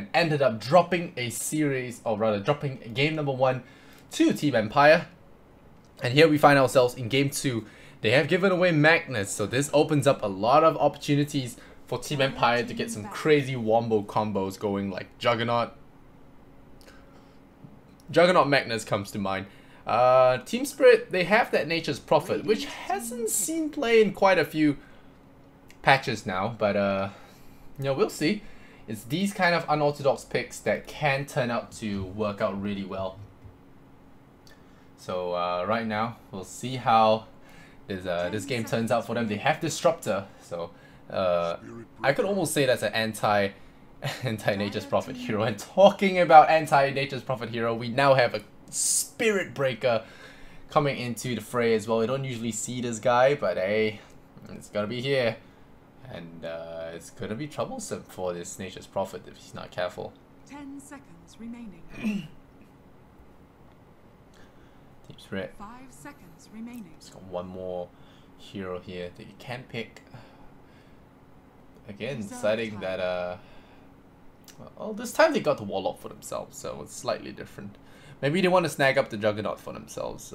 and ended up dropping a series, or rather dropping game number 1 to Team Empire. And here we find ourselves in game 2. They have given away Magnus, so this opens up a lot of opportunities for Team Empire to get some crazy wombo combos going, like Juggernaut Magnus comes to mind. Team Spirit, they have that Nature's Prophet, which hasn't seen play in quite a few patches now, but you know, we'll see. It's these kind of unorthodox picks that can turn out to work out really well. So right now, we'll see how this game turns out for them. They have Disruptor, so I could almost say that's an anti-Nature's Prophet hero. And talking about anti-Nature's Prophet hero, we now have a Spirit Breaker coming into the fray as well. We don't usually see this guy, but hey, it's gonna be here. And it's gonna be troublesome for this Nature's Prophet if he's not careful. 10 seconds remaining. Team Spirit. 5 seconds remaining. It's got one more hero here that you can pick. Again, deciding that well, this time they got the Warlock for themselves, so it's slightly different. Maybe they want to snag up the Juggernaut for themselves.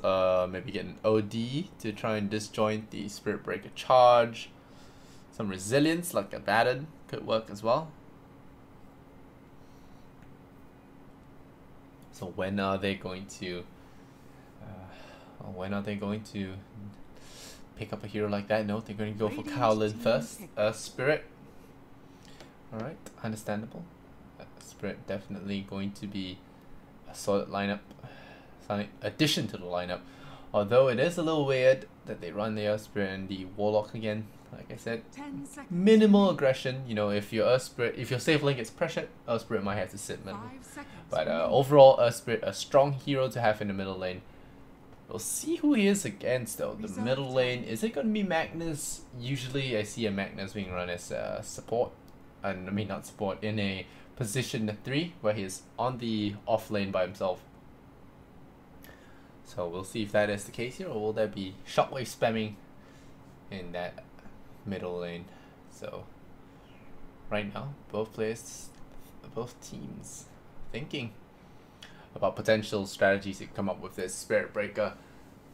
Maybe get an OD to try and disjoint the Spirit Breaker charge. Some resilience like a Abaddon could work as well. So when are they going to pick up a hero like that? No, they're going to go for Kowlin first. Spirit. Alright, understandable. Spirit definitely going to be a solid lineup. Solid addition to the lineup. Although it is a little weird that they run the Earth Spirit and the Warlock again. Like I said, minimal aggression. You know, if your Earth Spirit, if your safe lane gets pressured, Earth Spirit might have to sit middle. But overall, Earth Spirit, a strong hero to have in the middle lane. We'll see who he is against though. The middle lane, is it going to be Magnus? Usually I see a Magnus being run as support. And I mean not support, in a position 3 where he is on the off lane by himself. So we'll see if that is the case here, or will there be shockwave spamming in that middle lane. So right now, both teams thinking about potential strategies to come up with this Spirit Breaker.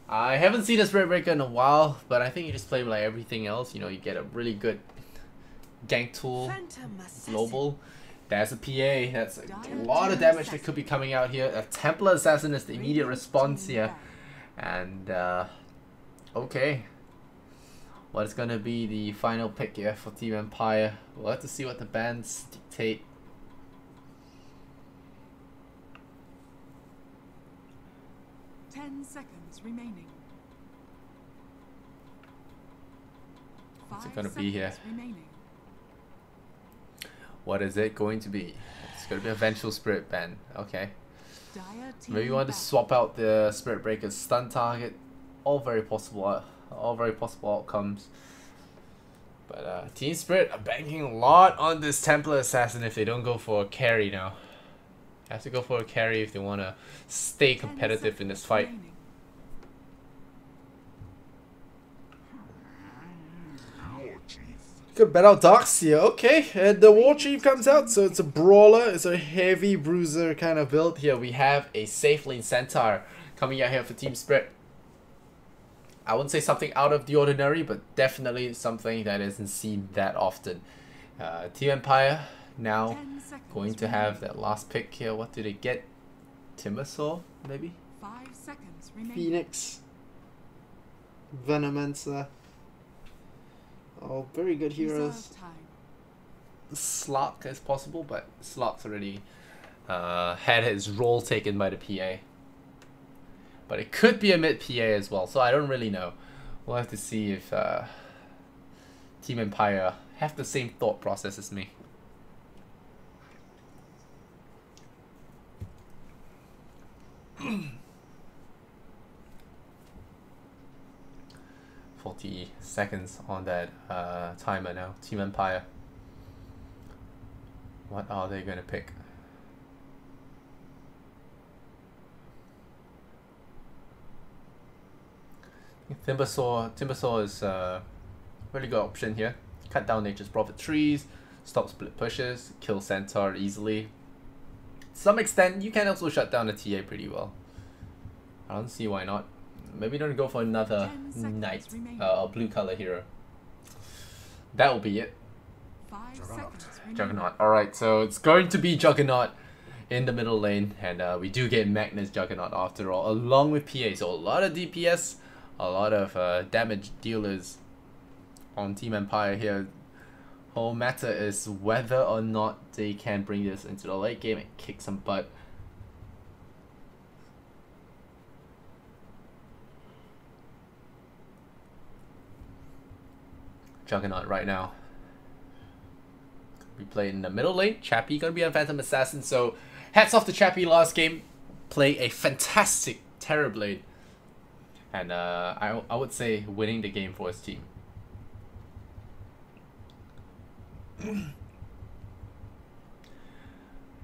I haven't seen a Spirit Breaker in a while, but I think you just play like everything else. You know, you get a really good gank tool, global. There's a PA. That's a lot of damage that could be coming out here. A Templar Assassin is the immediate response here. And okay. What is going to be the final pick here for Team Empire? We'll have to see what the bans dictate. Seconds remaining. What's it going to be here? What is it going to be? It's going to be a Vengeful Spirit ban. Okay. Maybe you want to swap out the Spirit Breaker's stun target. All very possible outcomes. But Team Spirit are banking a lot on this Templar Assassin if they don't go for a carry now. Have to go for a carry if they want to stay competitive in this fight. Could bet out Darkseer, okay, and the War Chief comes out, so it's a brawler, it's a heavy bruiser kind of build. Here we have a safe lane Centaur coming out here for Team Spirit. I wouldn't say something out of the ordinary, but definitely something that isn't seen that often. Team Empire now going to have that last pick here. What did they get? Timbersaw, maybe? 5 seconds remaining. Phoenix. Venomancer. Oh, very good heroes. Slark is possible, but Slark's already had his role taken by the PA. But it could be a mid PA as well, so I don't really know. We'll have to see if Team Empire have the same thought process as me. $40 seconds on that timer now. Team Empire. What are they gonna pick? Timbersaw is a really good option here. Cut down Nature's Prophet trees, stop split pushes, kill Centaur easily. some extent, you can also shut down the TA pretty well. I don't see why not. Maybe don't go for another knight, or blue color hero. That will be it. 5 seconds remaining. Juggernaut. Alright, so it's going to be Juggernaut in the middle lane, and we do get Magnus Juggernaut after all, along with PA. So a lot of DPS, a lot of damage dealers on Team Empire here. Whole matter is whether or not they can bring this into the late game and kick some butt. Juggernaut right now. We play in the middle lane. Chappie gonna be on Phantom Assassin, so hats off to Chappie last game. Play a fantastic Terrorblade. And I would say winning the game for his team.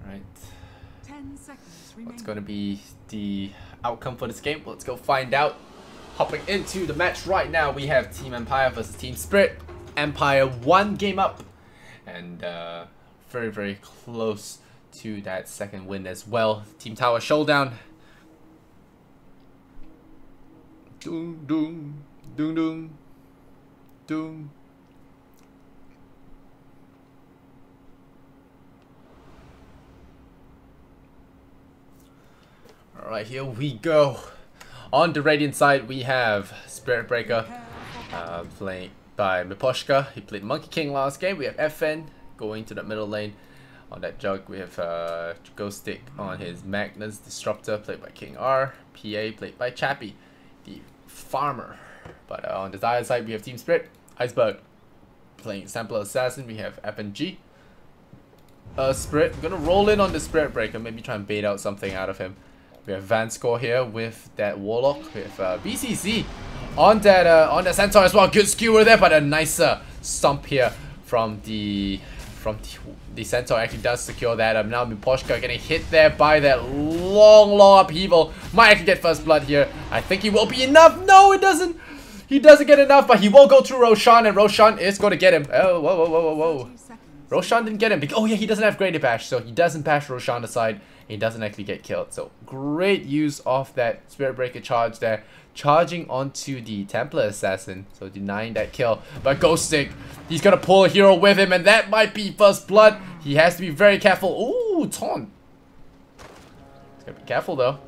Right. 10 seconds remaining. What's gonna be the outcome for this game? Let's go find out. Hopping into the match right now, we have Team Empire versus Team Spirit. Empire 1 game up, and very, very close to that second win as well. Team Tower showdown. Doom, doom, doom, doom, doom. Alright, here we go. On the Radiant side, we have Spirit Breaker, playing by Miposhka. He played Monkey King last game. We have FN going to the middle lane. On that jug, we have Ghost Stick on his Magnus Disruptor, played by King R. PA, played by Chappie, the farmer. But on the Dire side, we have Team Spirit, Iceberg, playing Sampler Assassin. We have FNG. Spirit, I'm gonna roll in on the Spirit Breaker, maybe try and bait out something out of him. We have Vanscore here with that Warlock, with BCC on that Centaur as well. Good skewer there, but a nicer stomp here from the Centaur. Actually does secure that. Now Miposhka getting hit there by that long upheaval. Might actually get first blood here. I think he will be enough. No, it doesn't. He doesn't get enough, but he will go through Roshan, and Roshan is going to get him. Oh, whoa. Roshan didn't get him. Oh yeah, he doesn't have Greater Bash, so he doesn't bash Roshan aside. He doesn't actually get killed. So great use of that Spirit Breaker charge there. Charging onto the Templar Assassin. So denying that kill. But Ghost Stick, he's going to pull a hero with him. And that might be first blood. He has to be very careful. Ooh, taunt. He's got to be careful though.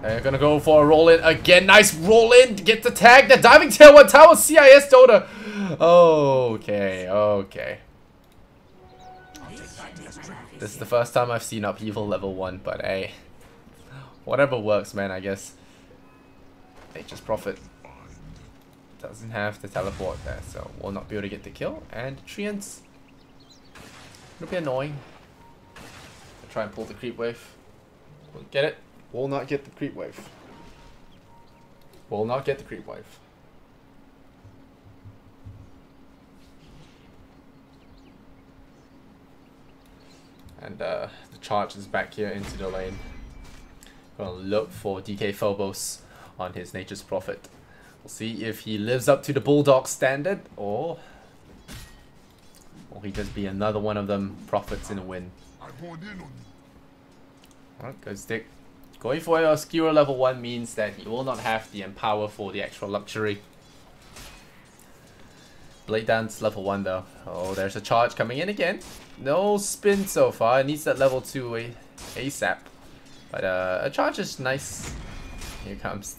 They're going to go for a roll in again. Nice roll in to get the tag. The diving tail 1 tower CIS Dota. Okay. This is the first time I've seen Upheaval level 1, but hey, whatever works, man, I guess. Nature's Prophet doesn't have the teleport there, so will not be able to get the kill. And Treants, it'll be annoying. I'll try and pull the creep wave. We'll get it. Will not get the creep wave. Will not get the creep wave. And the charge is back here into the lane. Gonna look for DK Phobos on his Nature's Prophet. We'll see if he lives up to the Bulldog standard, or will he just be another one of them prophets in a win. Alright, Ghost Stick. Going for a skewer level 1 means that he will not have the Empower for the extra luxury. Blade Dance level 1 though. Oh, there's a charge coming in again. No spin so far. It needs that level 2 ASAP. But a charge is nice. Here comes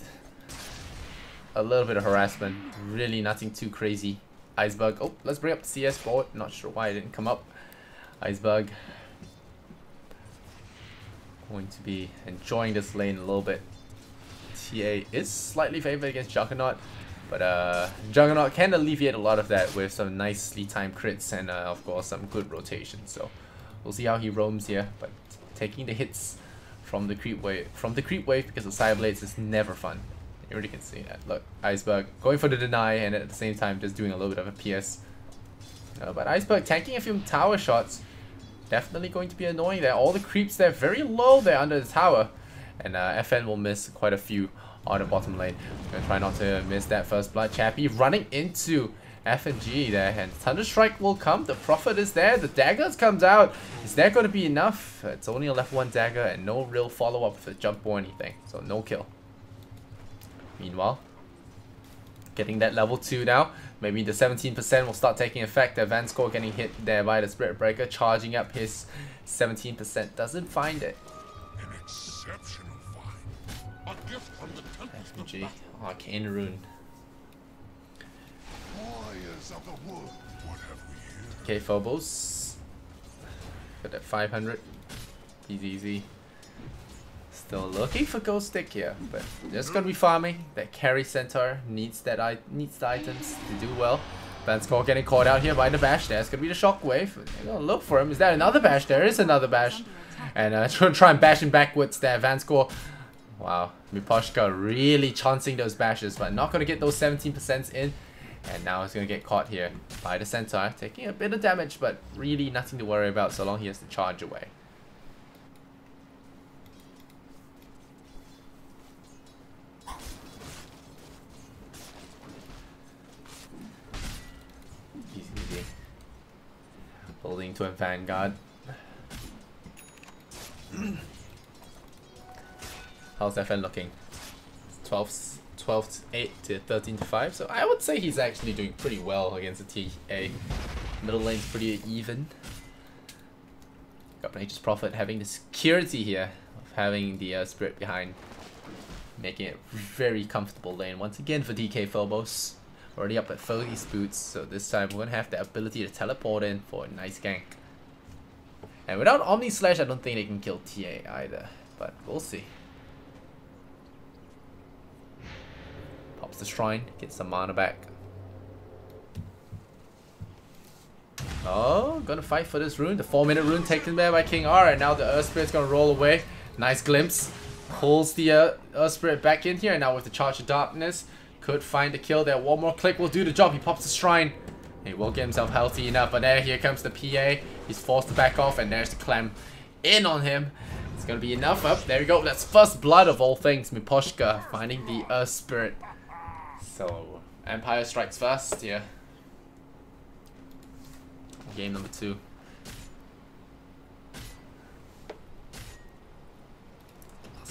a little bit of harassment. Really nothing too crazy. Iceberg. Oh, let's bring up the CS board. Not sure why it didn't come up. Iceberg. Going to be enjoying this lane a little bit. TA is slightly favored against Juggernaut. But Juggernaut can alleviate a lot of that with some nicely timed crits and of course some good rotation. So we'll see how he roams here. But taking the hits from the creep wave because of Cyberblades is never fun. You already can see that. Look, Iceberg going for the deny and at the same time just doing a little bit of a PS. But Iceberg tanking a few tower shots. Definitely going to be annoying there. All the creeps there very low there under the tower. And FN will miss quite a few on the bottom lane. Gonna try not to miss that first blood. Chappie running into FNG there, and Thunder Strike will come. The Prophet is there. The daggers comes out. Is that going to be enough? It's only a level 1 dagger and no real follow-up with a jump or anything. So no kill. Meanwhile, getting that level 2 now. Maybe the 17% will start taking effect. The Vanscore getting hit there by the Spirit Breaker. Charging up his 17%. Doesn't find it. An exceptional find. A gift from the FNG. Arcane Rune. warriors of the wood. What have we here? Okay, Phobos. Got that 500. He's easy. Still looking for Ghost Stick here, but just gonna be farming. That carry centaur needs the items to do well. Vanscore getting caught out here by the bash. There's gonna be the shockwave. They're gonna look for him. Is that another bash? There is another bash. And try and bash him backwards there. Vanscore. Wow, Miposhka really chancing those bashes, but not gonna get those 17% in. And now he's gonna get caught here by the centaur, taking a bit of damage, but really nothing to worry about so long he has to charge away. Easy. Building to a vanguard. How's FN looking? 12-8 to 13-5. So I would say he's actually doing pretty well against the TA. Middle lane's pretty even. Got Nature's Prophet having the security here of having the Spirit behind, making it very comfortable lane once again for DK Phobos. Already up at 30 boots, so this time we're gonna have the ability to teleport in for a nice gank. And without Omni Slash, I don't think they can kill TA either, but we'll see. Pops the Shrine, gets some mana back. Oh, gonna fight for this rune. The 4-minute rune taken there by King R, and now the Earth Spirit's gonna roll away. Nice glimpse. Pulls the Earth Spirit back in here, and now with the Charge of Darkness, could find the kill there. One more click will do the job. He pops the Shrine. He will get himself healthy enough, but here comes the PA. He's forced to back off, and there's the clam in on him. It's gonna be enough. Up there we go. That's first blood of all things. Miposhka finding the Earth Spirit. So Empire strikes first. Yeah. Game number 2.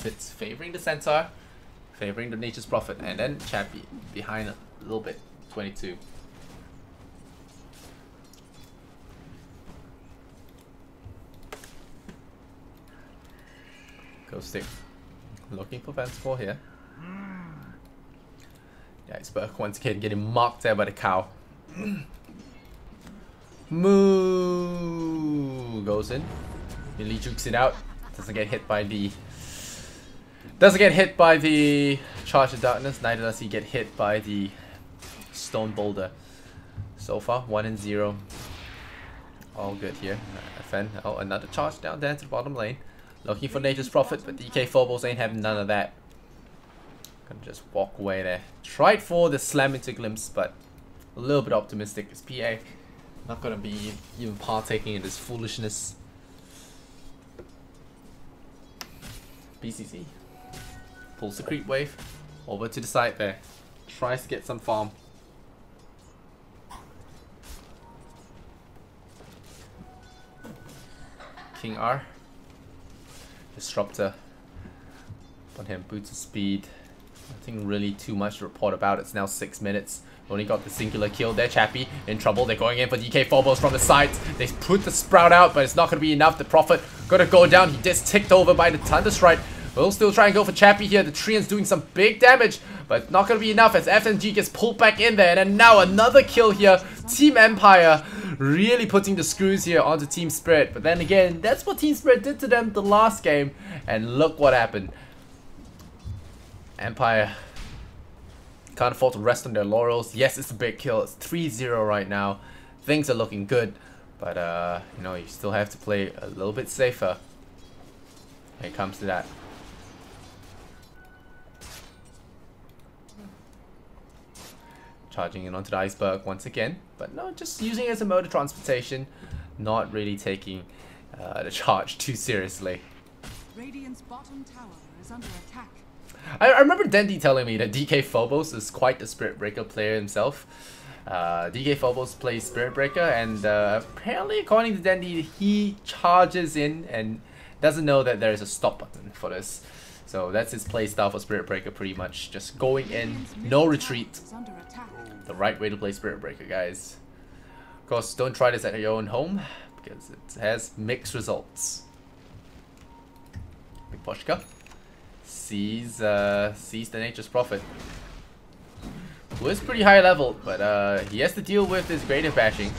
It's favoring the Centaur, favoring the Nature's Prophet, and then Chappie behind a little bit. 22. Ghost Stick. Looking for Vanscore here. Yeah, Iceberg once again getting marked there by the cow. Moo goes in. Nearly jukes it out. Doesn't get hit by the Charge of Darkness. Neither does he get hit by the Stone Boulder. So far, 1-0. All good here. FN. Oh, another charge down there to the bottom lane. Looking for Nature's Prophet, but DK Phobos ain't having none of that. Gonna just walk away there. Tried for the slam into Glimpse, but a little bit optimistic. It's PA. Not gonna be even partaking in this foolishness. BCC. Pulls the creep wave. Over to the side there. Tries to get some farm. King R. Disruptor. On him, boots of speed. Nothing really too much to report about. It's now 6 minutes. Only got the singular kill there. Chappie in trouble. They're going in for DK Phobos from the sides. They put the Sprout out, but it's not going to be enough. The Prophet gonna go down. He just ticked over by the Thunder Strike. We'll still try and go for Chappie here. The Treant's doing some big damage, but it's not going to be enough as FNG gets pulled back in there. And then now another kill here. Team Empire really putting the screws here onto Team Spirit. But then again, that's what Team Spirit did to them the last game. And look what happened. Empire can't afford to rest on their laurels. Yes, it's a big kill. It's 3-0 right now. Things are looking good. But, you know, you still have to play a little bit safer when it comes to that. Charging in onto the Iceberg once again. But no, just using it as a mode of transportation. Not really taking the charge too seriously. Radiant's bottom tower is under attack. I remember Dendy telling me that DK Phobos is quite the Spirit Breaker player himself. DK Phobos plays Spirit Breaker, and apparently, according to Dandy, he charges in and doesn't know that there is a stop button for this. So that's his playstyle for Spirit Breaker, pretty much. Just going in, no retreat. The right way to play Spirit Breaker, guys. Of course, don't try this at your own home, because it has mixed results. Miposhka sees the Nature's Prophet, who is pretty high level, but he has to deal with this creative bashing.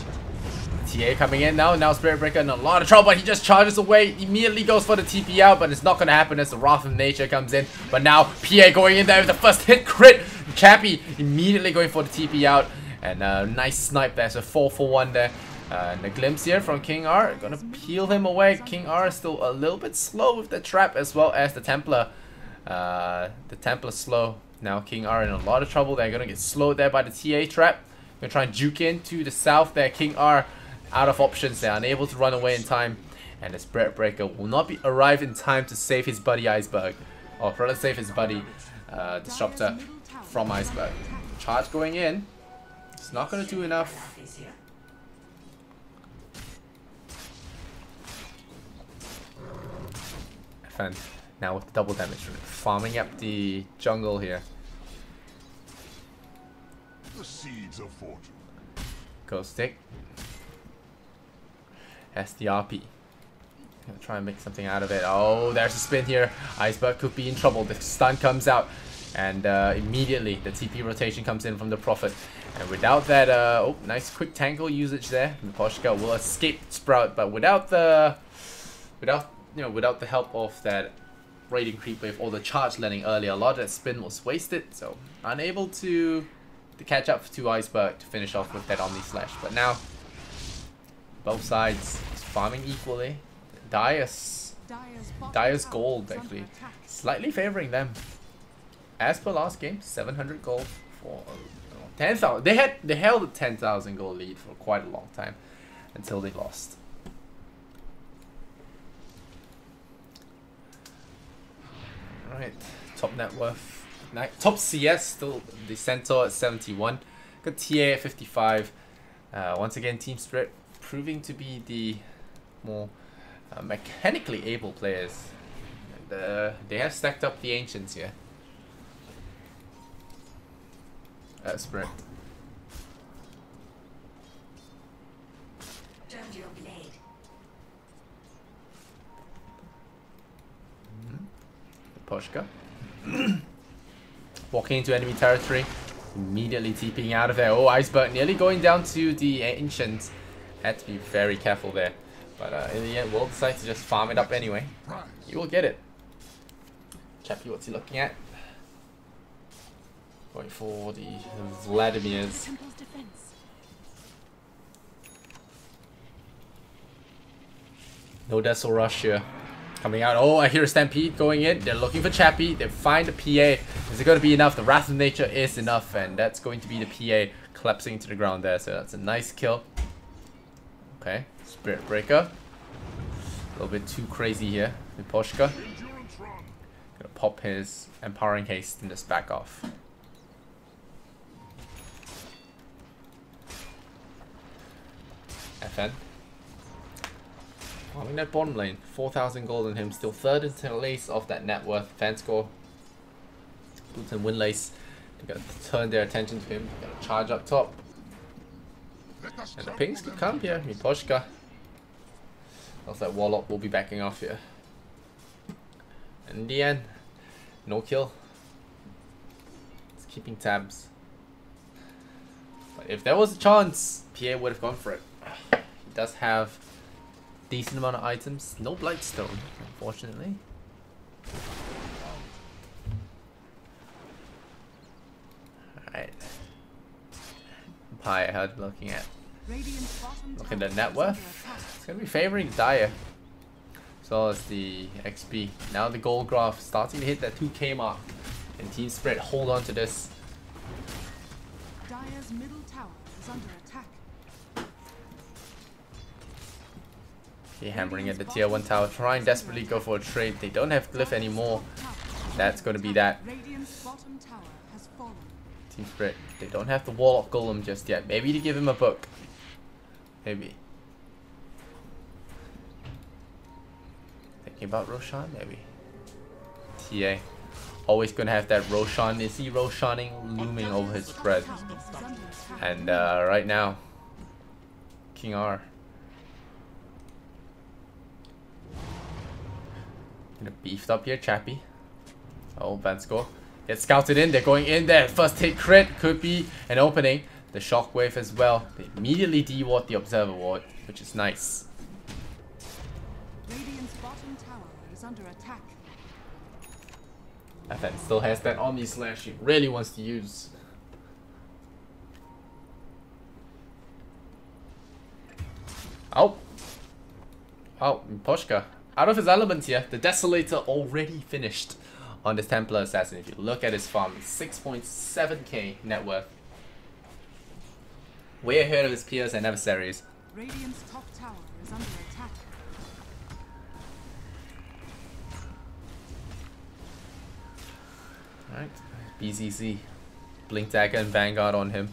TA coming in now Spirit Breaker in a lot of trouble, but he just charges away, immediately goes for the TP out, but it's not going to happen as the Wrath of Nature comes in. But now PA going in there with the first hit crit. Chappie immediately going for the TP out, and nice snipe there, so 4 for 1 there. And a glimpse here from King R, gonna peel him away. King R is still a little bit slow with the trap, as well as the Templar. The Templar slow. Now King R in a lot of trouble. They're gonna get slowed there by the TA trap. Gonna try and juke in to the south there. King R out of options. They're unable to run away in time, and the Spirit Breaker will not arrive in time to save his buddy Iceberg, or rather save his buddy Disruptor from Iceberg. Charge going in. It's not gonna do enough. And now with the double damage, farming up the jungle here. The seeds of fortune. Ghost Stick. SDRP. Gonna try and make something out of it. Oh, there's a spin here. Iceberg could be in trouble. The stun comes out, and immediately the TP rotation comes in from the Prophet. And without that, oh, nice quick tangle usage there. Miposhka will escape Sprout, but without the help of that raiding creep wave or the charge landing earlier, a lot of that spin was wasted, so unable to catch up to Iceberg to finish off with that Omni Slash. But now both sides farming equally. Dire's gold actually slightly favoring them. As per last game, 700 gold for 10,000. They held a 10,000 gold lead for quite a long time until they lost. Alright, top net worth, top CS still the Centaur at 71, got TA at 55. Once again, Team Spirit proving to be the more mechanically able players. And, they have stacked up the Ancients here. Spirit. Poshka. Walking into enemy territory. Immediately TPing out of there. Oh, Iceberg nearly going down to the Ancients. Had to be very careful there. But in the end, we'll decide to just farm it up anyway. You will get it. Chappie, what's he looking at? Going for the Vladimirs. No Dessel Rush here. Coming out. Oh, I hear a Stampede going in. They're looking for Chappie. They find the PA. Is it going to be enough? The Wrath of Nature is enough, and that's going to be the PA collapsing to the ground there. So that's a nice kill. Okay, Spirit Breaker. A little bit too crazy here. Miposhka. Gonna pop his Empowering Haste and just back off. FN. Farming that bottom lane, 4,000 gold on him, still third in place of that net worth fan score. Boots and Windlace, they gotta turn their attention to him, they gotta charge up top. And the pings could come here, Miposhka. Looks like Warlock will be backing off here. And in the end, no kill. It's keeping tabs. But if there was a chance, PA would have gone for it. He does have decent amount of items. No Blightstone, unfortunately. Alright. Empire, how are you looking at? Look at the net worth. It's going to be favoring Dire. As well as the XP. Now the gold graph starting to hit that 2k mark. And Team Spirit hold on to this. Dire's middle tower is under attack. Hammering at the tier 1 tower, trying desperately go for a trade. They don't have glyph anymore. That's going to be that. Radiant's bottom tower has fallen. Team Spirit, they don't have the Warlock Golem just yet. Maybe to give him a book. Maybe. Thinking about Roshan, maybe. TA. Always gonna have that Roshan. Is he Roshaning looming over his spread? And right now, King R. Gonna beefed up here, Chappie. Oh, bad score. Gets scouted in. They're going in there. First hit crit could be an opening. The shockwave as well. They immediately deward the Observer Ward, which is nice. Radiant's bottom tower is under attack. FN still has that Omni Slash he really wants to use. Oh. Oh, Poshka. Out of his element here. The Desolator already finished on this Templar Assassin. If you look at his farm, 6.7k net worth. Way ahead of his peers and adversaries. Radiant's top tower is under attack. Alright, BZZ. Blink Dagger and Vanguard on him.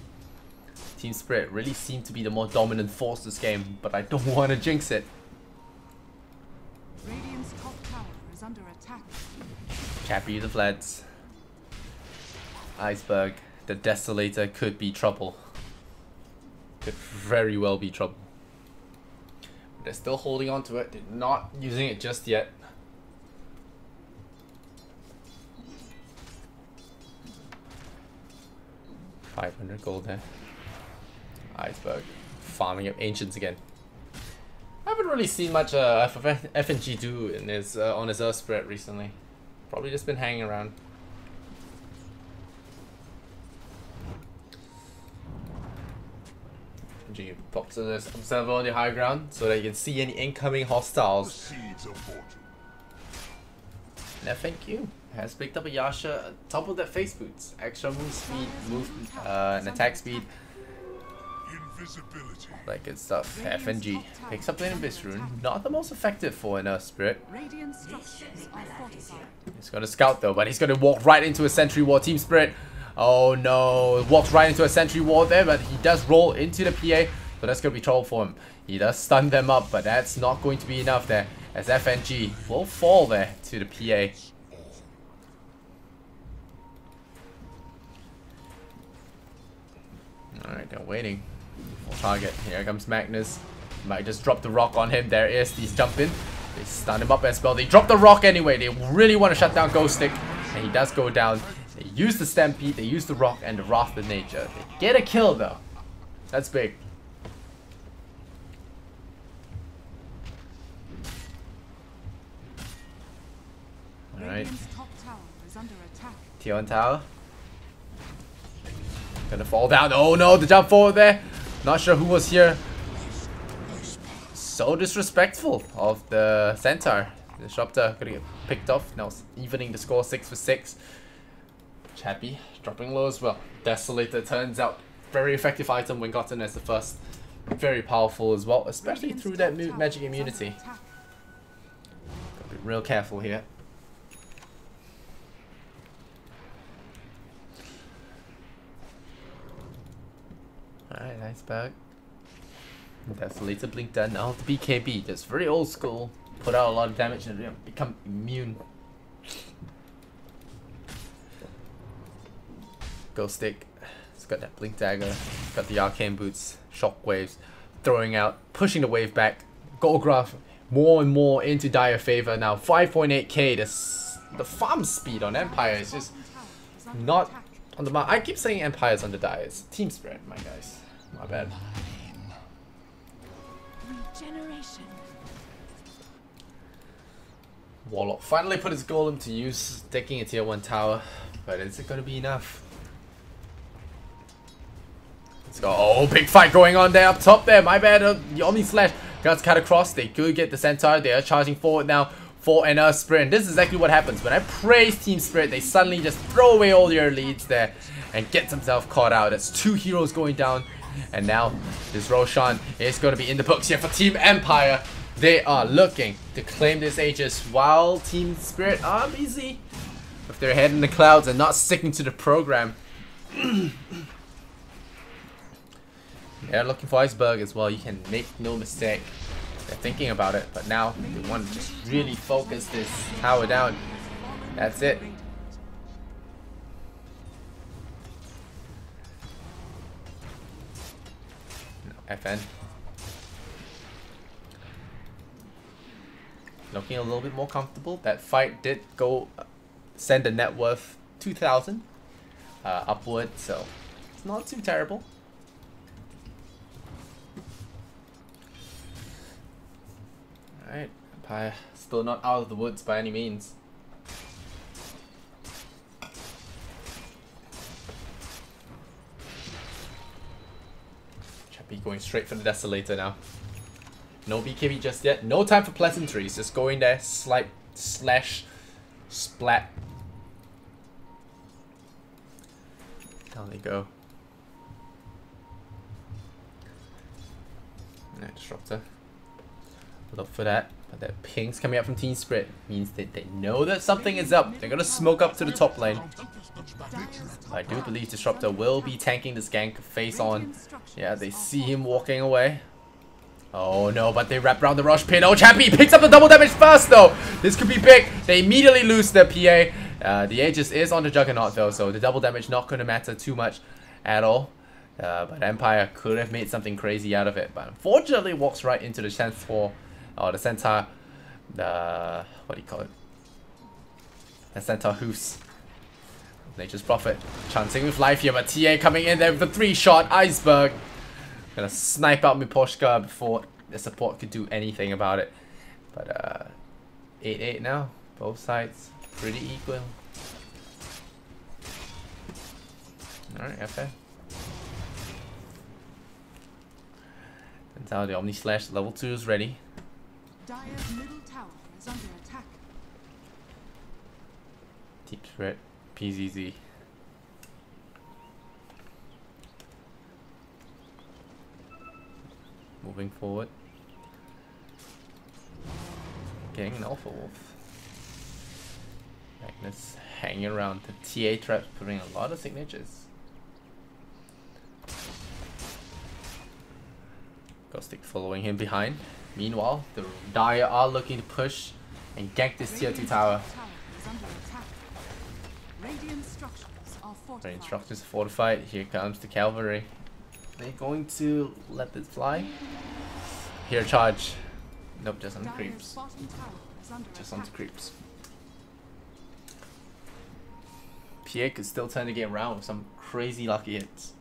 Team Spirit really seem to be the more dominant force this game, but I don't want to jinx it. Radiant's top tower is under attack. Chappie the Fleds. Iceberg. The Desolator could be trouble. Could very well be trouble. But they're still holding on to it. They're not using it just yet. $500 gold there. Iceberg. Farming up Ancients again. I haven't really seen much FNG do in his, on his Earth spread recently. Probably just been hanging around. FNG pops to this observer on the high ground so that you can see any incoming hostiles. And FNQ has picked up a Yasha top of that face boots. Extra move speed, and attack speed. Like good stuff. FNG picks up the Invis rune. Not the most effective for an Earth Spirit. He's gonna scout though, but he's gonna walk right into a sentry ward. Team Spirit. Oh no. Walks right into a sentry ward there, but he does roll into the PA. So that's gonna be trouble for him. He does stun them up, but that's not going to be enough there. As FNG will fall there to the PA. Alright, they're waiting. Target. Here comes Magnus. Might just drop the rock on him. There is. He's jumping. They stun him up as well. They drop the rock anyway. They really want to shut down Ghost Stick. And he does go down. They use the Stampede. They use the rock and the Wrath of Nature. They get a kill though. That's big. Alright. Tion Tower. Gonna fall down. Oh no, the jump forward there. Not sure who was here. So disrespectful of the Centaur. The Disruptor gonna get picked off. Now evening the score 6 for 6. Chappie dropping low as well. Desolator turns out very effective item when gotten as the first. Very powerful as well, especially through that magic immunity. Gotta be real careful here. Alright, Iceberg. Desolator blink done. Now the BKB, just very old school. Put out a lot of damage and become immune. Ghost Stick. It's got that blink dagger. Got the arcane boots. Shockwaves. Throwing out. Pushing the wave back. Goldgraph more and more into dire favor now. 5.8k. The farm speed on Empire is just not on the mark. I keep saying Empire's on the die. It's Team Spirit, my guys. My bad. Regeneration. Warlock finally put his golem to use, taking a tier 1 tower. But is it going to be enough? Let's go. Oh, big fight going on there up top there. My bad. The Omni Slash guns cut across. They could get the Centaur. They are charging forward now for an Earth Spirit. And this is exactly what happens. When I praise Team Spirit, they suddenly just throw away all their leads there and get themselves caught out. That's 2 heroes going down. And now this Roshan is going to be in the books here for Team Empire. They are looking to claim this Aegis while Team Spirit are busy with their head in the clouds and not sticking to the program. They're looking for Iceberg as well. You can make no mistake. They're thinking about it, but now they want to just really focus this tower down. That's it. No, FN. Looking a little bit more comfortable. That fight did go send the net worth 2,000 upward, so it's not too terrible. Alright, Empire still not out of the woods by any means. Chappie going straight for the Desolator now. No BKB just yet. No time for pleasantries. Just go in there, slight, slash, splat. Down they go. Alright, Disruptor. Look for that. But that ping's coming up from Team Spirit means that they know that something is up. They're gonna smoke up to the top lane. I do believe Disruptor will be tanking this gank face on. Yeah, they see him walking away. Oh no, but they wrap around the rush pin. Oh, Chappie picks up the double damage first though. This could be big. They immediately lose their PA. The Aegis is on the Juggernaut though, so the double damage not going to matter too much at all. But Empire could have made something crazy out of it, but unfortunately walks right into the Centaur, or the Centaur, what do you call it? The Centaur Hoofs. Nature's Prophet chancing with life here, but TA coming in there with the 3-shot Iceberg. Gonna snipe out Miposhka before the support could do anything about it. But 8-8 now, both sides pretty equal. Alright, FA. And now the Omni Slash level 2 is ready. Dire's middle tower is under attack. Deep threat, PZZ. Moving forward. Getting an Alpha Wolf. Magnus hanging around. The TA trap's putting a lot of signatures. Ghostic following him behind. Meanwhile, the Dire are looking to push and gank this tier 2 tower. Radiant structures are fortified. Radiant structures fortified. Here comes the cavalry. They're going to let this fly. Here, charge. Nope, just on the creeps. Just on the creeps. PA could still turn the game around with some crazy lucky hits.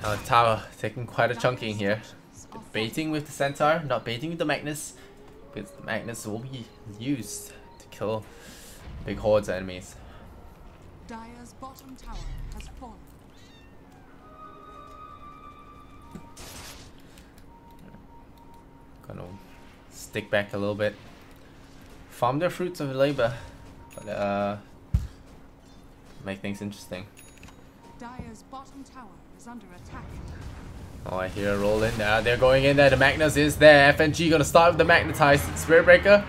Now the tower taking quite a chunking here. Baiting with the Centaur, not baiting with the Magnus. Because the Magnus will be used to kill big hordes of enemies. Dire's bottom tower has fallen. Gonna stick back a little bit. Farm their fruits of labor. But make things interesting. Dire's bottom tower is under attack. Oh, I hear a roll in there. They're going in there. The Magnus is there. FNG gonna start with the Magnetized Spirit Breaker.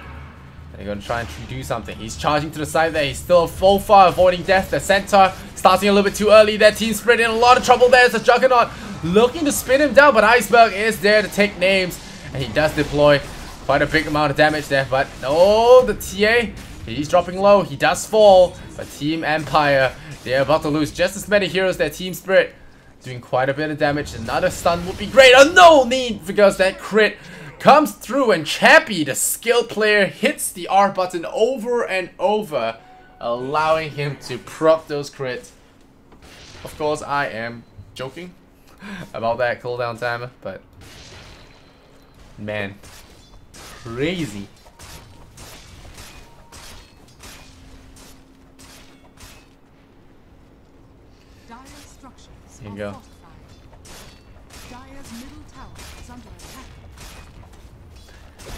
They're gonna try and do something. He's charging to the side there. He's still full far avoiding death. The Centaur starting a little bit too early. Their Team Spirit in a lot of trouble there. It's a Juggernaut looking to spin him down, but Iceberg is there to take names. And he does deploy quite a big amount of damage there. But oh, the TA, he's dropping low. He does fall. But Team Empire, they're about to lose just as many heroes. Their Team Spirit doing quite a bit of damage. Another stun would be great. Oh, no need, because that crit comes through and Chappie, the skilled player, hits the R button over and over, allowing him to proc those crits. Of course, I am joking about that cooldown timer, but man, crazy. Here you go.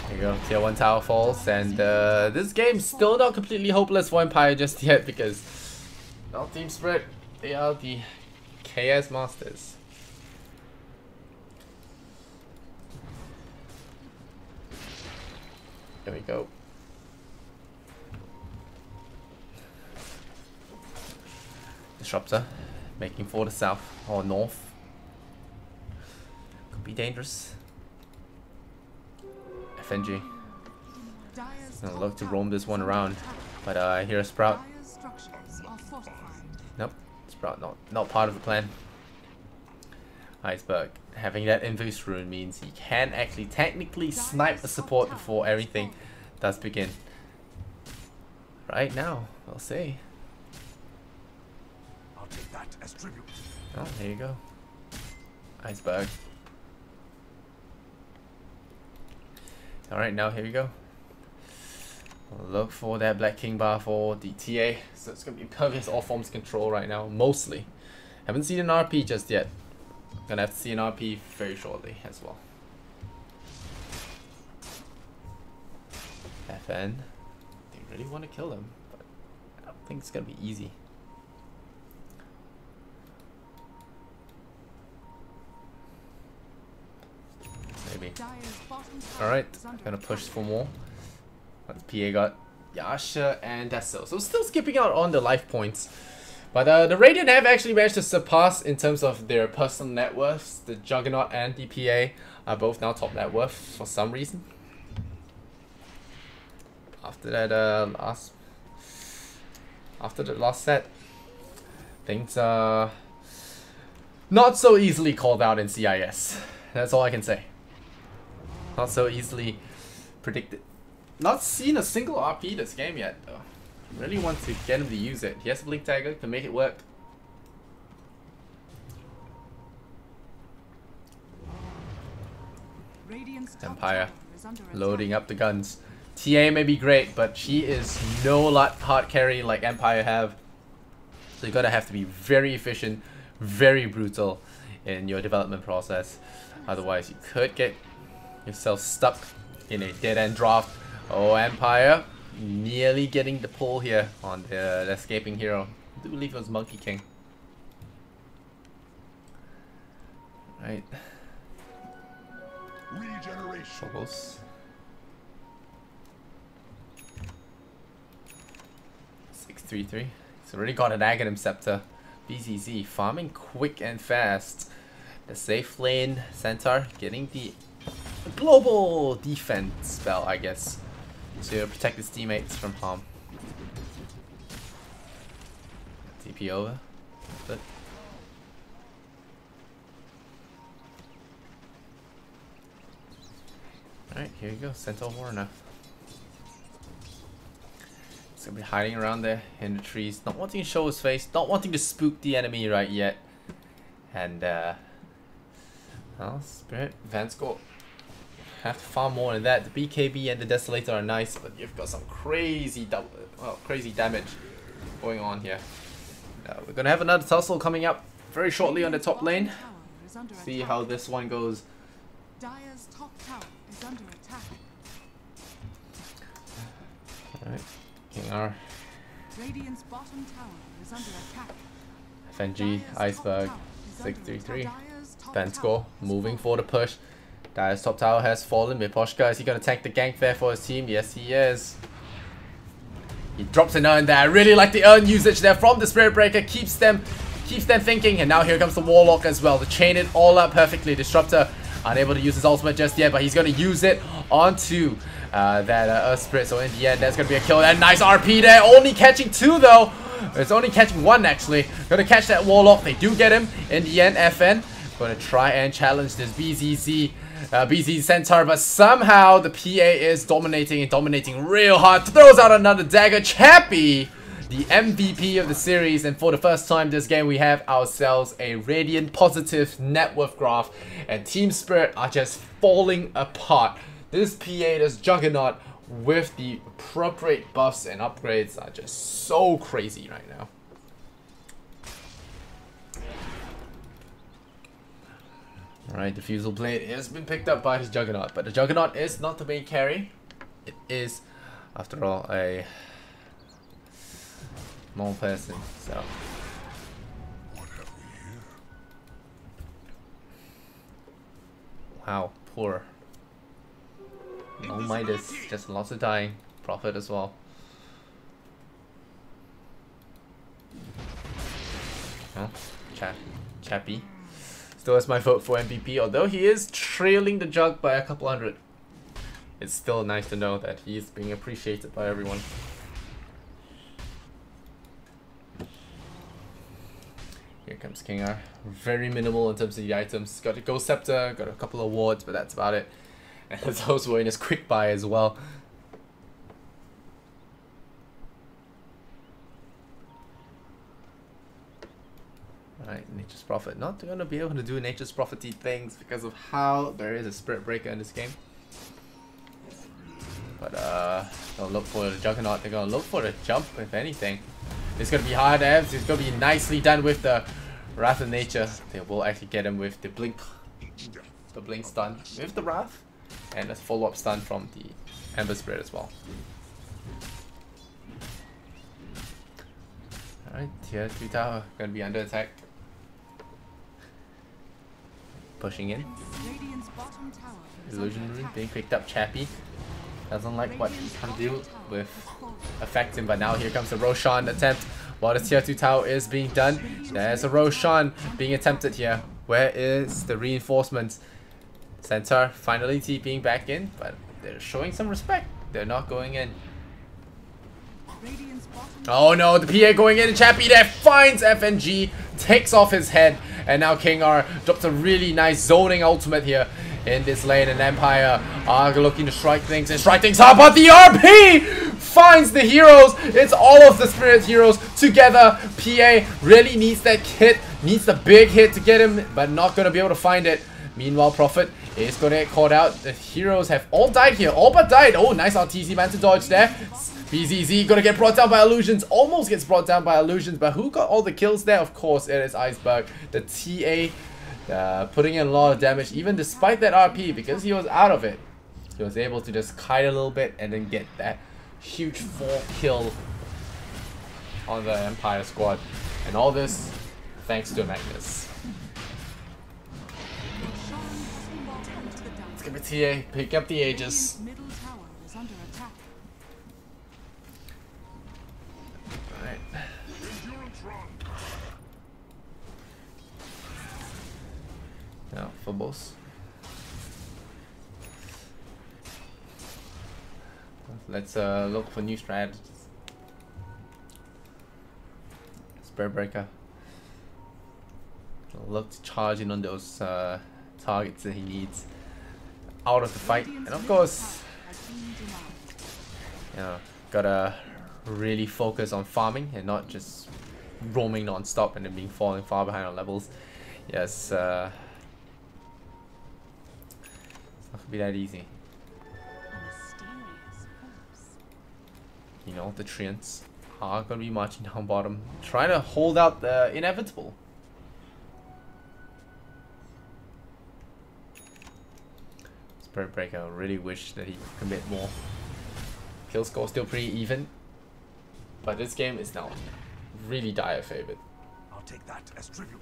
There you go, tier 1 tower falls, and this game's still not completely hopeless for Empire just yet, because well, Team Spirit, they are the KS masters. There we go. Disruptor, making for the south or north. Could be dangerous. FNG. Gonna look to roam this one around, but I hear a Sprout. Nope, Sprout not part of the plan. Iceberg having that Invis rune means he can actually technically snipe the support before everything does begin. Right now, we'll see. I'll take that as tribute. Oh, there you go. Iceberg. Alright, now here we go. Look for that Black King bar for the TA. So it's going to be impervious all forms control right now, mostly. Haven't seen an RP just yet. Gonna have to see an RP very shortly as well. FN. They really want to kill him, but I don't think it's gonna be easy. Maybe. Alright, gonna push for more. But PA got Yasha and Deso. So still skipping out on the life points. But the Radiant have actually managed to surpass in terms of their personal net worths. The Juggernaut and the PA are both now top net worth for some reason. After that last set, things are not so easily called out in CIS. That's all I can say. Not so easily predicted. Not seen a single RP this game yet though. Really want to get him to use it. He has a Blink Dagger to make it work. Empire loading up the guns. TA may be great, but she is no lot hard carry like Empire have. So you gotta have to be very efficient, very brutal in your development process. Otherwise, you could get yourself stuck in a dead end draft. Oh, Empire nearly getting the pull here on the escaping hero. I do believe it was Monkey King. Right. Regeneration. Troubles. 633. He's already got an Aghanim Scepter. BZZ farming quick and fast. The safe lane Centaur getting the global defense spell, I guess, to protect his teammates from harm. TP over. But alright, here you go, Centaur Warner. He's gonna be hiding around there in the trees, not wanting to show his face, not wanting to spook the enemy right yet. And well, Spirit, Vanscourt have to farm more than that. The BKB and the Desolator are nice, but you've got some crazy crazy damage going on here. We're gonna have another tussle coming up very shortly on the top lane. See how this one goes. Dire's top tower is under attack. Alright, King R. Radiant's bottom tower is under attack. FNG, Iceberg, 633. Vanscourt moving for the push. Dire's top tower has fallen. Miposhka, is he going to tank the gank there for his team? Yes, he is. He drops an urn there. I really like the urn usage there from the Spirit Breaker. Keeps them thinking. And now here comes the Warlock as well to chain it all up perfectly. Disruptor unable to use his ultimate just yet, but he's going to use it onto that Earth Spirit. So in the end, there's going to be a kill. And nice RP there. Only catching 2 though. It's only catching 1 actually. Going to catch that Warlock. They do get him. In the end, FN going to try and challenge this BZZ Centaur, but somehow the PA is dominating real hard. Throws out another dagger. Chappie, the MVP of the series, and for the first time this game we have ourselves a Radiant positive net worth graph, and Team Spirit are just falling apart. This PA, this Juggernaut with the appropriate buffs and upgrades are just so crazy right now. Alright, the Fusel Blade has been picked up by his Juggernaut, but the Juggernaut is not the main carry. It is, after all, a small person, so. What have we here? Wow, poor. No Midas, just lots of dying. Prophet as well. Oh, Chappy. Still has my vote for MVP, although he is trailing the jug by a couple hundred. It's still nice to know that he's being appreciated by everyone. Here comes King R. Very minimal in terms of the items. Got a Ghost Scepter, got a couple of wards, but that's about it. And those were in his quick buy as well. Alright, Nature's Prophet. Not going to be able to do Nature's Prophet-y things because of how there is a Spirit Breaker in this game. But they'll look for the Juggernaut. They're going to look for the jump, if anything. It's going to be hard evs. It's going to be nicely done with the Wrath of Nature. They will actually get him with the Blink. The Blink stun with the Wrath. And a follow-up stun from the Ember Spirit as well. Alright, tier 3 tower. Going to be under attack. Pushing in. Illusionary being picked up. Chappy doesn't like what he can do with affecting, but now here comes the Roshan attempt while the tier 2 tower is being done. There's a Roshan being attempted here. Where is the reinforcements? Centaur finally TPing back in, but they're showing some respect. They're not going in. Oh no, the PA going in, and Chappy there finds FNG, takes off his head, and now King R drops a really nice zoning ultimate here in this lane, and Empire are looking to strike things and strike things hard, but the RP finds the heroes. It's all of the Spirit heroes together. PA really needs that hit, needs the big hit to get him, but not going to be able to find it. Meanwhile, Prophet is going to get caught out. The heroes have all died here, all but died. Oh, nice RTC man to dodge there. BZZ gonna get brought down by illusions. Almost gets brought down by illusions, but who got all the kills there? Of course, it is Iceberg. The TA putting in a lot of damage, even despite that RP, because he was out of it. He was able to just kite a little bit and then get that huge 4 kill on the Empire squad. And all this thanks to Magnus. It's gonna be TA, pick up the Aegis. Now, Phobos. Let's look for new strategies. Spirit Breaker. Look to charge in on those targets that he needs out of the fight. And of course, gotta really focus on farming and not just roaming non-stop and then being falling far behind on levels. Yes, it's not gonna be that easy. You know, the Treants are gonna be marching down bottom, trying to hold out the inevitable. Spirit Breaker, I really wish that he could commit more. Kill score still pretty even, but this game is now really dire favored. I'll take that as tribute.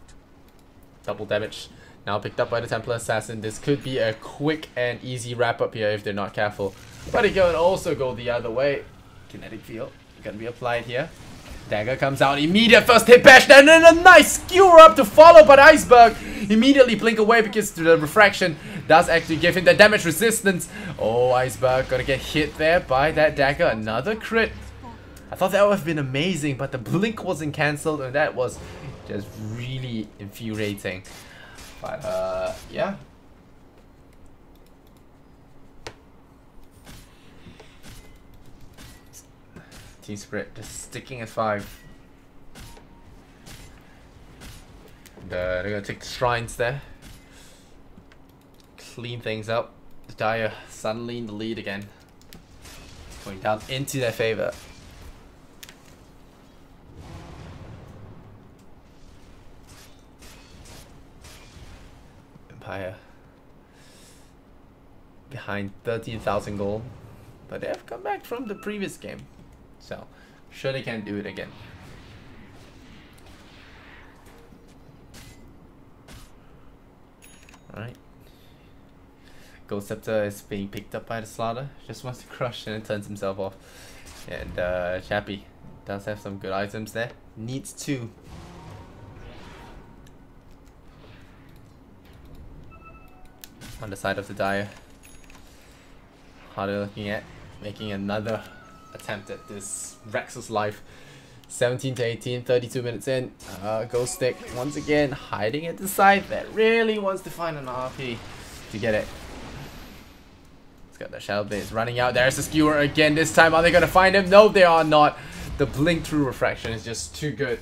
Double damage now picked up by the Templar Assassin. This could be a quick and easy wrap up here if they're not careful, but it can also go the other way. Kinetic field gonna be applied here. Dagger comes out, immediate first hit bash, and then a nice skewer up to follow, but Iceberg immediately blink away because the refraction does actually give him the damage resistance. Oh, Iceberg gonna get hit there by that dagger. Another crit. I thought that would have been amazing, but the blink wasn't cancelled, and that was just really infuriating. But yeah. Team Spirit just sticking at 5. They're gonna take the shrines there. Clean things up. The Dire suddenly in the lead again. Going down into their favor. Empire behind 13,000 gold, but they have come back from the previous game, so sure they can do it again. Alright. Ghost Scepter is being picked up by the Slaughter. Just wants to crush and then turns himself off. And Chappy does have some good items there. Needs to on the side of the Dire. How they're looking at making another attempt at this Rex's life. 17 to 18, 32 minutes in. Ghost Stick once again hiding at the side that really wants to find an RP to get it. It's got the Shadow Blade, it's running out. There's the Skewer again. This time, are they gonna find him? No, they are not. The blink through refraction is just too good.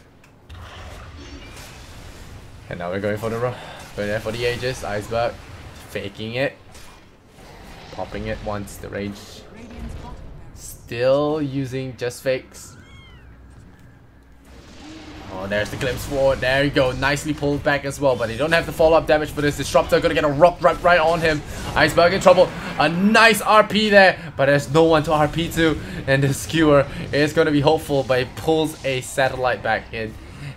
And now we're going for the Aegis. Iceberg faking it, popping it once. The range still using just fakes. Oh, there's the Glimpse Sword. There you go. Nicely pulled back as well. But they don't have the follow-up damage for this. Disruptor gonna get a rock right on him. Iceberg in trouble. A nice RP there. But there's no one to RP to. And the Skewer is gonna be hopeful. But he pulls a satellite back in.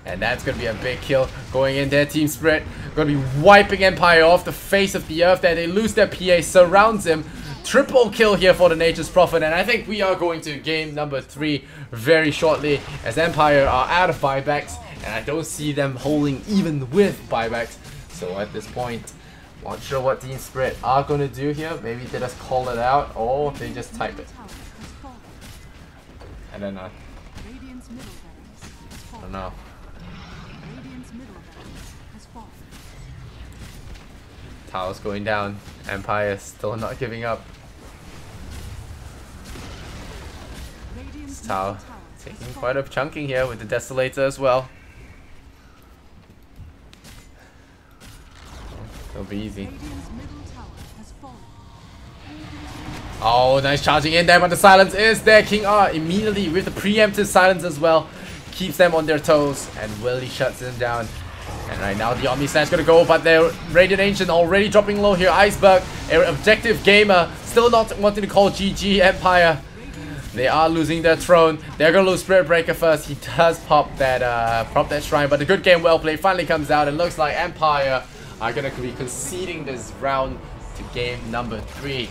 And that's gonna be a big kill going in there. Team Spirit gonna be wiping Empire off the face of the earth there. They lose their PA. Surrounds him. Triple kill here for the Nature's Prophet, and I think we are going to game number 3 very shortly, as Empire are out of buybacks, and I don't see them holding even with buybacks. So at this point, not sure what Team Spirit are going to do here. Maybe they just call it out, or they just type it. I don't know. I don't know. Tower's going down. Empire still not giving up. Tower taking quite a chunking here with the Desolator as well. It'll be easy. Oh, nice charging in there, but the silence is there. King R immediately with the preemptive silence as well. Keeps them on their toes and really shuts them down. And right now the Omni Slash gonna go, but their Radiant Ancient already dropping low here. Iceberg, Objective Gamer, still not wanting to call GG Empire. They are losing their throne. They're gonna lose Spirit Breaker first. He does pop that shrine, but the good game well played finally comes out. It looks like Empire are gonna be conceding this round to game number 3.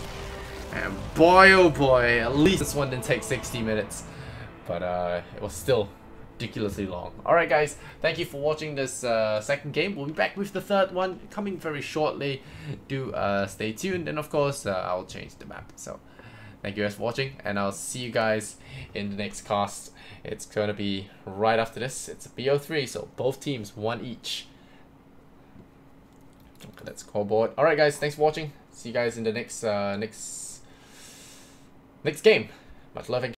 And boy oh boy, at least this one didn't take 60 minutes. But it was still ridiculously long. Alright guys, thank you for watching this second game. We'll be back with the third one coming very shortly. Do stay tuned, and of course I'll change the map. So thank you guys for watching, and I'll see you guys in the next cast. It's gonna be right after this. It's a BO3, so both teams 1 each. Look at that scoreboard. Alright guys, thanks for watching. See you guys in the next next game. Much love and